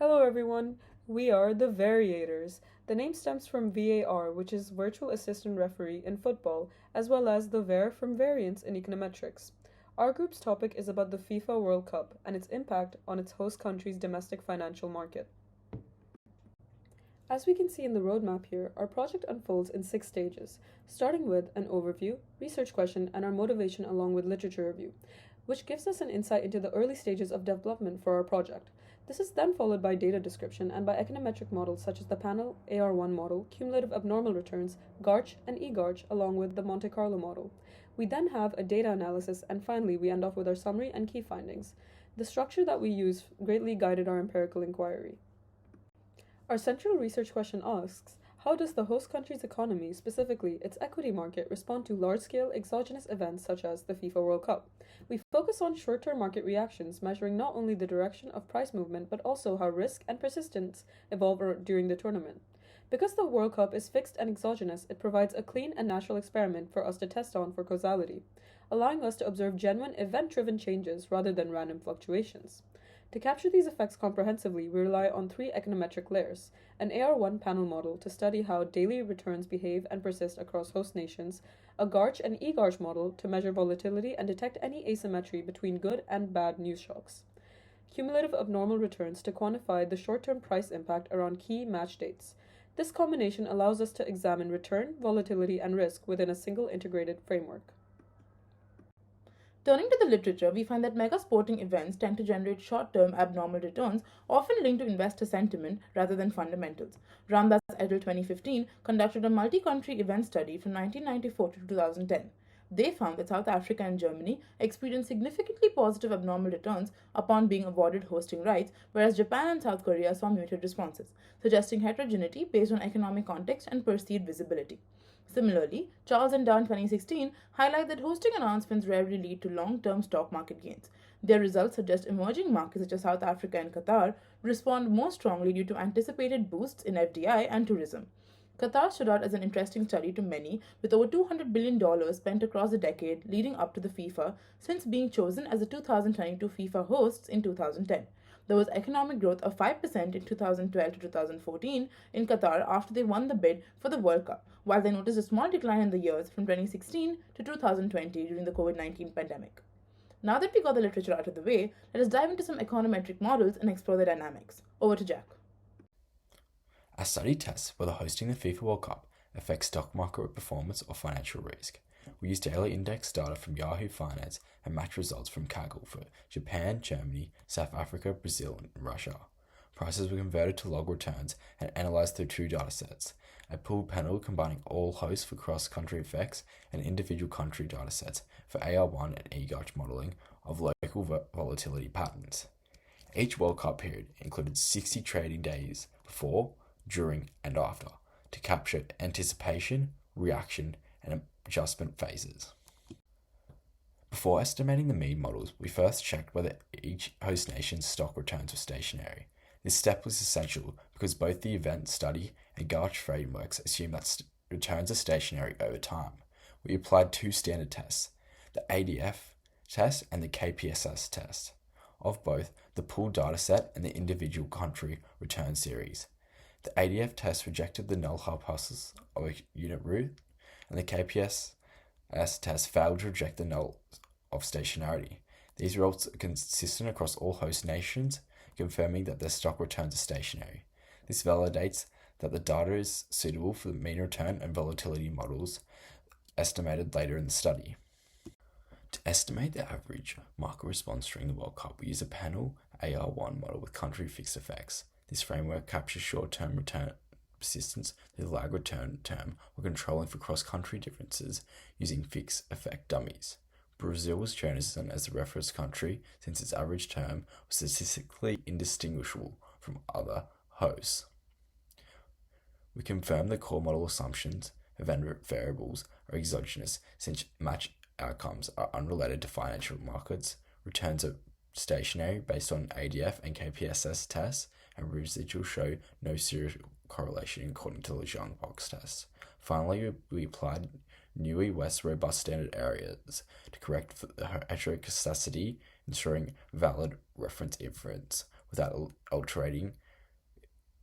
Hello everyone, we are the VARiators. The name stems from VAR, which is Virtual Assistant Referee in football, as well as the VAR from variance in econometrics. Our group's topic is about the FIFA World Cup and its impact on its host country's domestic financial market. As we can see in the roadmap here, our project unfolds in 6 stages, starting with an overview, research question, and our motivation along with literature review, which gives us an insight into the early stages of development for our project. This is then followed by data description and by econometric models such as the panel AR1 model, cumulative abnormal returns, GARCH, and eGARCH, along with the Monte Carlo model. We then have a data analysis, and finally we end off with our summary and key findings. The structure that we use greatly guided our empirical inquiry. Our central research question asks, how does the host country's economy, specifically its equity market, respond to large-scale exogenous events such as the FIFA World Cup? We focus on short-term market reactions, measuring not only the direction of price movement but also how risk and persistence evolve during the tournament. Because the World Cup is fixed and exogenous, it provides a clean and natural experiment for us to test on for causality, allowing us to observe genuine event-driven changes rather than random fluctuations. To capture these effects comprehensively, we rely on 3 econometric layers: an AR1 panel model to study how daily returns behave and persist across host nations, a GARCH and eGARCH model to measure volatility and detect any asymmetry between good and bad news shocks, cumulative abnormal returns to quantify the short-term price impact around key match dates. This combination allows us to examine return, volatility, and risk within a single integrated framework. Turning to the literature, we find that mega sporting events tend to generate short-term abnormal returns, often linked to investor sentiment rather than fundamentals. Ramdas et al. 2015 conducted a multi-country event study from 1994 to 2010. They found that South Africa and Germany experienced significantly positive abnormal returns upon being awarded hosting rights, whereas Japan and South Korea saw muted responses, suggesting heterogeneity based on economic context and perceived visibility. Similarly, Charles and Dunn 2016 highlight that hosting announcements rarely lead to long-term stock market gains. Their results suggest emerging markets such as South Africa and Qatar respond more strongly due to anticipated boosts in FDI and tourism. Qatar stood out as an interesting study to many, with over $200 billion spent across the decade leading up to the FIFA since being chosen as the 2022 FIFA hosts in 2010. There was economic growth of 5% in 2012 to 2014 in Qatar after they won the bid for the World Cup, while they noticed a small decline in the years from 2016 to 2020 during the COVID-19 pandemic. Now that we got the literature out of the way, let us dive into some econometric models and explore the dynamics. Over to Jack. Our study tests whether hosting the FIFA World Cup affects stock market performance or financial risk. We used daily index data from Yahoo Finance and match results from Kaggle for Japan, Germany, South Africa, Brazil, and Russia. Prices were converted to log returns and analyzed through 2 datasets: a pooled panel combining all hosts for cross-country effects and individual country datasets for AR1 and eGARCH modeling of local volatility patterns. Each World Cup period included 60 trading days before, during, and after to capture anticipation, reaction, and adjustment phases. Before estimating the mean models, we first checked whether each host nation's stock returns were stationary. This step was essential because both the event study and GARCH frameworks assume that returns are stationary over time. We applied 2 standard tests, the ADF test and the KPSS test, of both the pooled dataset and the individual country return series. The ADF test rejected the null hypothesis of a unit root, and the KPSS test failed to reject the null of stationarity. These results are consistent across all host nations, confirming that their stock returns are stationary. This validates that the data is suitable for the mean return and volatility models estimated later in the study. To estimate the average market response during the World Cup, we use a panel AR1 model with country fixed effects. This framework captures short-term return persistence through the lag return term while controlling for cross-country differences using fixed effect dummies. Brazil was chosen as the reference country since its average term was statistically indistinguishable from other hosts. We confirmed the core model assumptions, event variables are exogenous since match outcomes are unrelated to financial markets, returns are stationary based on ADF and KPSS tests, and residuals show no serial correlation according to the Young box test. Finally, we applied newer, less robust standard areas to correct for the heteroscedasticity, ensuring valid reference inference without altering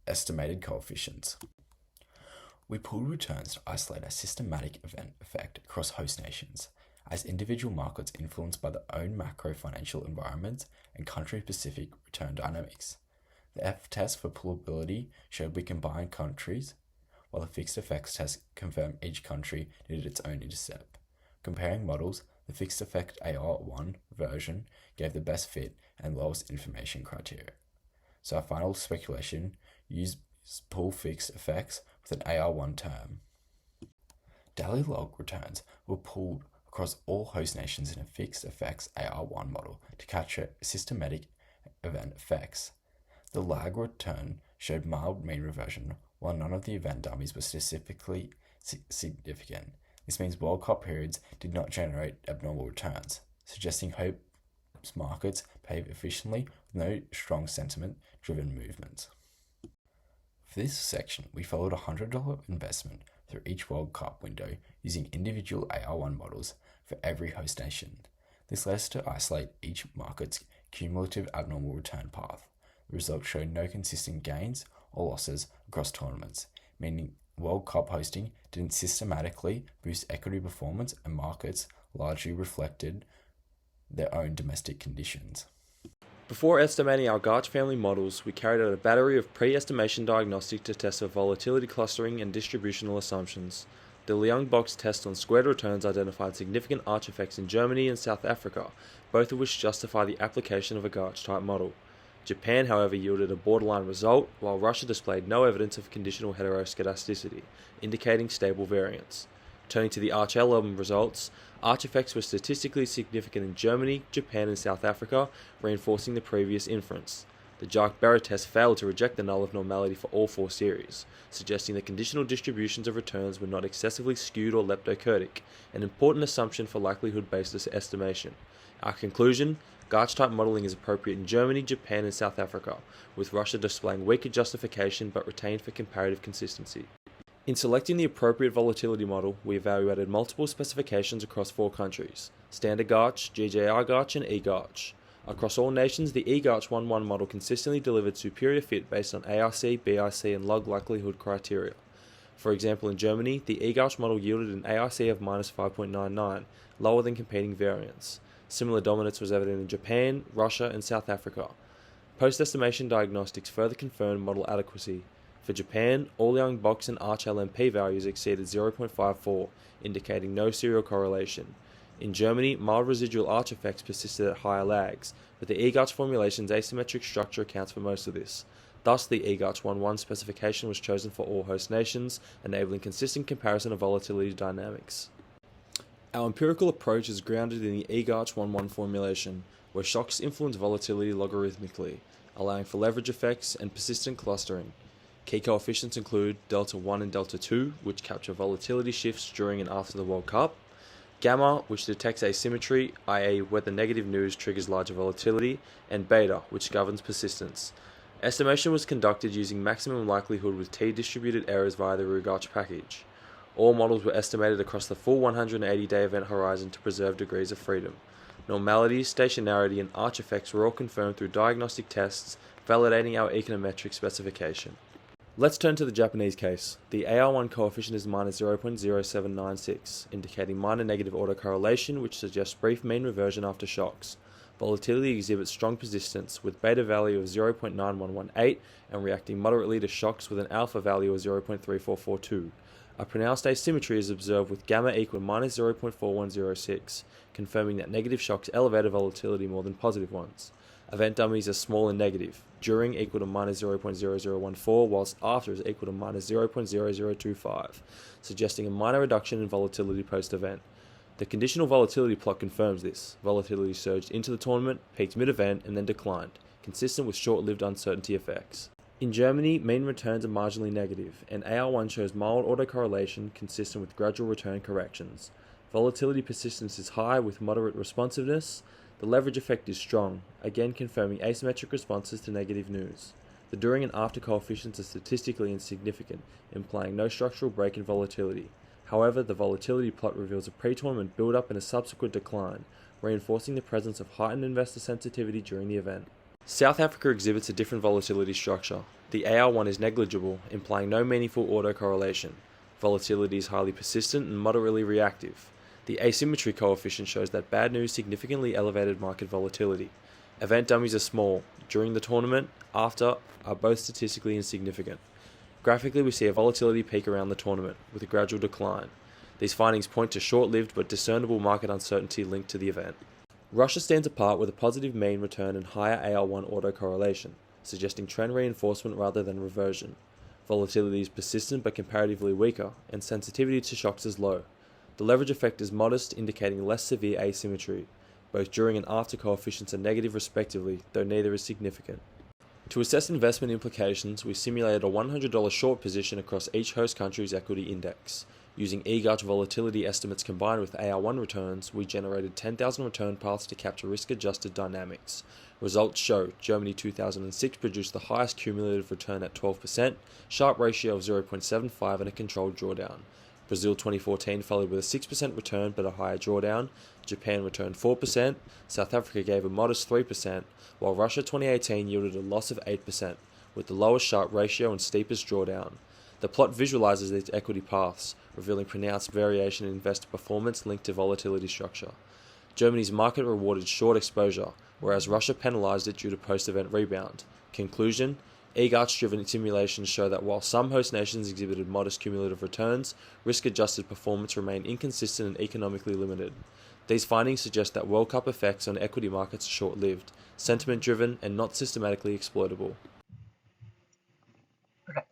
estimated coefficients. We pulled returns to isolate a systematic event effect across host nations, as individual markets influenced by their own macro financial environments and country-specific return dynamics. The F-test for pullability showed we combined countries, while the fixed effects test confirmed each country needed its own intercept. Comparing models, the fixed effect AR1 version gave the best fit and lowest information criteria. So our final speculation used pull fixed effects with an AR1 term. Daily log returns were pulled across all host nations in a fixed effects AR1 model to capture systematic event effects. The lag return showed mild mean reversion, while none of the event dummies were specifically significant. This means World Cup periods did not generate abnormal returns, suggesting host markets behave efficiently with no strong sentiment-driven movements. For this section, we followed a $100 investment through each World Cup window using individual AR1 models for every host nation. This led us to isolate each market's cumulative abnormal return path. The results showed no consistent gains or losses across tournaments, meaning World Cup hosting didn't systematically boost equity performance and markets largely reflected their own domestic conditions. Before estimating our Garch family models, we carried out a battery of pre-estimation diagnostic to test for volatility clustering and distributional assumptions. The Liang box test on squared returns identified significant arch effects in Germany and South Africa, both of which justify the application of a Garch-type model. Japan, however, yielded a borderline result, while Russia displayed no evidence of conditional heteroscedasticity, indicating stable variance. Turning to the arch element results, arch effects were statistically significant in Germany, Japan, and South Africa, reinforcing the previous inference. The Jark-Barrett test failed to reject the null of normality for all four series, suggesting that conditional distributions of returns were not excessively skewed or leptokurtic, an important assumption for likelihood-based estimation. Our conclusion: Garch-type modelling is appropriate in Germany, Japan, and South Africa, with Russia displaying weaker justification but retained for comparative consistency. In selecting the appropriate volatility model, we evaluated multiple specifications across 4 countries: Standard Garch, GJR Garch, and eGarch. Across all nations, the eGarch 1.1 model consistently delivered superior fit based on ARC, BIC, and log likelihood criteria. For example, in Germany, the eGarch model yielded an ARC of -5.99, lower than competing variants. Similar dominance was evident in Japan, Russia, and South Africa. Post-estimation diagnostics further confirmed model adequacy. For Japan, all Young box and Arch LMP values exceeded 0.54, indicating no serial correlation. In Germany, mild residual arch effects persisted at higher lags, but the eGarch formulation's asymmetric structure accounts for most of this. Thus, the eGarch 1.1 specification was chosen for all host nations, enabling consistent comparison of volatility dynamics. Our empirical approach is grounded in the eGarch 1.1 formulation, where shocks influence volatility logarithmically, allowing for leverage effects and persistent clustering. Key coefficients include delta 1 and delta 2, which capture volatility shifts during and after the World Cup, gamma, which detects asymmetry, i.e. whether negative news triggers larger volatility, and beta, which governs persistence. Estimation was conducted using maximum likelihood with t-distributed errors via the Rugarch package. All models were estimated across the full 180-day event horizon to preserve degrees of freedom. Normality, stationarity, and arch effects were all confirmed through diagnostic tests, validating our econometric specification. Let's turn to the Japanese case. The AR1 coefficient is -0.0796, indicating minor negative autocorrelation, which suggests brief mean reversion after shocks. Volatility exhibits strong persistence, with beta value of 0.9118 and reacting moderately to shocks with an alpha value of 0.3442. A pronounced asymmetry is observed with gamma equal to -0.4106, confirming that negative shocks elevated volatility more than positive ones. Event dummies are small and negative, during equal to -0.0014, whilst after is equal to -0.0025, suggesting a minor reduction in volatility post-event. The conditional volatility plot confirms this. Volatility surged into the tournament, peaked mid-event, and then declined, consistent with short-lived uncertainty effects. In Germany, mean returns are marginally negative, and AR1 shows mild autocorrelation consistent with gradual return corrections. Volatility persistence is high with moderate responsiveness. The leverage effect is strong, again confirming asymmetric responses to negative news. The during and after coefficients are statistically insignificant, implying no structural break in volatility. However, the volatility plot reveals a pre-tournament build-up and a subsequent decline, reinforcing the presence of heightened investor sensitivity during the event. South Africa exhibits a different volatility structure. The AR1 is negligible, implying no meaningful autocorrelation. Volatility is highly persistent and moderately reactive. The asymmetry coefficient shows that bad news significantly elevated market volatility. Event dummies are small. During the tournament, after, are both statistically insignificant. Graphically, we see a volatility peak around the tournament, with a gradual decline. These findings point to short-lived but discernible market uncertainty linked to the event. Russia stands apart with a positive mean return and higher AR1 autocorrelation, suggesting trend reinforcement rather than reversion. Volatility is persistent but comparatively weaker, and sensitivity to shocks is low. The leverage effect is modest, indicating less severe asymmetry. Both during and after coefficients are negative respectively, though neither is significant. To assess investment implications, we simulated a $100 short position across each host country's equity index. Using EGARCH volatility estimates combined with AR1 returns, we generated 10,000 return paths to capture risk-adjusted dynamics. Results show Germany 2006 produced the highest cumulative return at 12%, Sharpe ratio of 0.75 and a controlled drawdown. Brazil 2014 followed with a 6% return but a higher drawdown. Japan returned 4%, South Africa gave a modest 3%, while Russia 2018 yielded a loss of 8%, with the lowest Sharpe ratio and steepest drawdown. The plot visualizes these equity paths, revealing pronounced variation in investor performance linked to volatility structure. Germany's market rewarded short exposure, whereas Russia penalized it due to post-event rebound. Conclusion: EGARCH-driven simulations show that while some host nations exhibited modest cumulative returns, risk-adjusted performance remained inconsistent and economically limited. These findings suggest that World Cup effects on equity markets are short-lived, sentiment-driven, and not systematically exploitable. Right.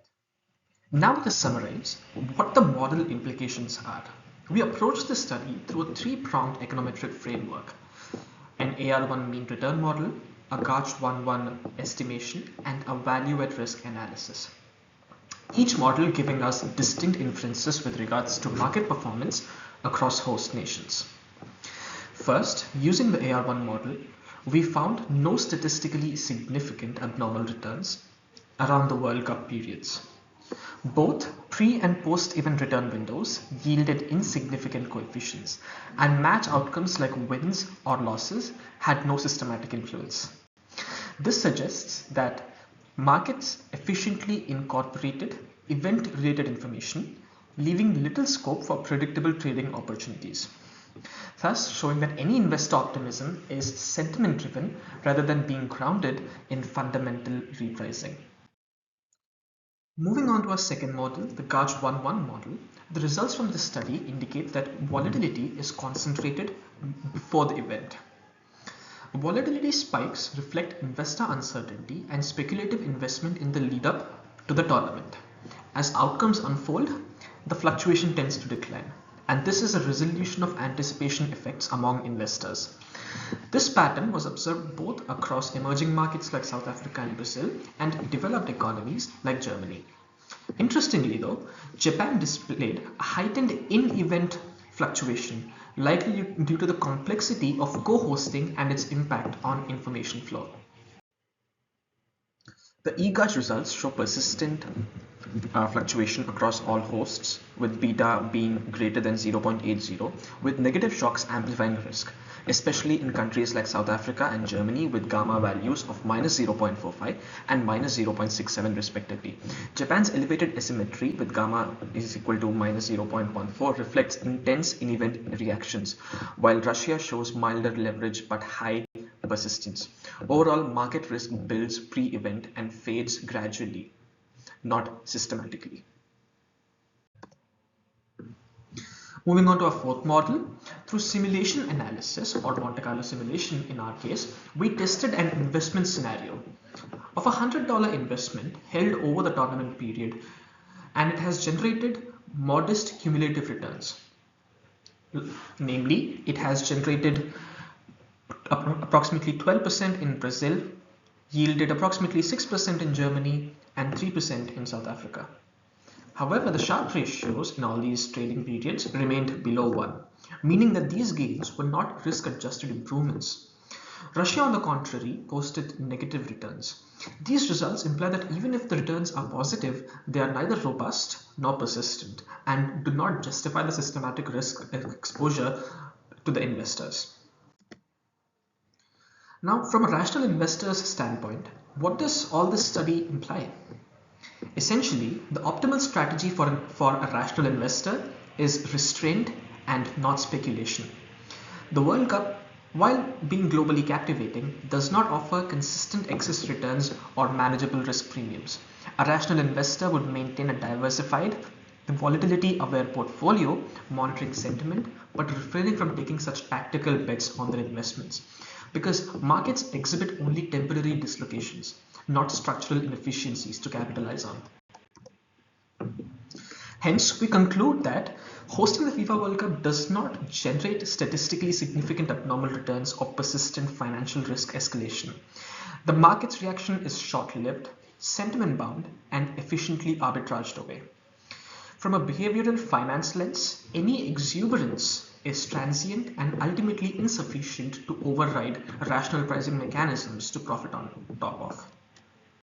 Now let's summarize what the model implications are. We approached the study through a three-pronged econometric framework: an AR1 mean return model, a GARCH-11 estimation, and a value at risk analysis. Each model giving us distinct inferences with regards to market performance across host nations. First, using the AR1 model, we found no statistically significant abnormal returns around the World Cup periods. Both pre- and post-event return windows yielded insignificant coefficients, and match outcomes like wins or losses had no systematic influence. This suggests that markets efficiently incorporated event-related information, leaving little scope for predictable trading opportunities, thus showing that any investor optimism is sentiment-driven rather than being grounded in fundamental repricing. Moving on to our second model, the GARCH-11 model, the results from this study indicate that volatility is concentrated before the event. Volatility spikes reflect investor uncertainty and speculative investment in the lead-up to the tournament. As outcomes unfold, the fluctuation tends to decline, and this is a resolution of anticipation effects among investors. This pattern was observed both across emerging markets like South Africa and Brazil and developed economies like Germany. Interestingly though, Japan displayed a heightened in-event fluctuation, likely due to the complexity of co-hosting and its impact on information flow. The EGARCH results show persistent fluctuation across all hosts, with beta being greater than 0.80, with negative shocks amplifying risk, especially in countries like South Africa and Germany, with gamma values of minus 0.45 and minus 0.67 respectively. Japan's elevated asymmetry with gamma is equal to minus 0.14 reflects intense in-event reactions, while Russia shows milder leverage but high persistence. Overall, market risk builds pre-event and fades gradually, not systematically. Moving on to our fourth model, through simulation analysis, or Monte Carlo simulation in our case, we tested an investment scenario of a $100 investment held over the tournament period, and it has generated modest cumulative returns. Namely, it has generated approximately 12% in Brazil, yielded approximately 6% in Germany, and 3% in South Africa. However, the Sharpe ratios in all these trading periods remained below 1, meaning that these gains were not risk-adjusted improvements. Russia, on the contrary, posted negative returns. These results imply that even if the returns are positive, they are neither robust nor persistent and do not justify the systematic risk exposure to the investors. Now, from a rational investor's standpoint, what does all this study imply? Essentially, the optimal strategy for a rational investor is restraint and not speculation. The World Cup, while being globally captivating, does not offer consistent excess returns or manageable risk premiums. A rational investor would maintain a diversified, volatility-aware portfolio, monitoring sentiment, but refraining from taking such tactical bets on their investments. Because markets exhibit only temporary dislocations, not structural inefficiencies to capitalize on. Hence, we conclude that hosting the FIFA World Cup does not generate statistically significant abnormal returns or persistent financial risk escalation. The market's reaction is short-lived, sentiment-bound, and efficiently arbitraged away. From a behavioral finance lens, any exuberance is transient and ultimately insufficient to override rational pricing mechanisms to profit on top of.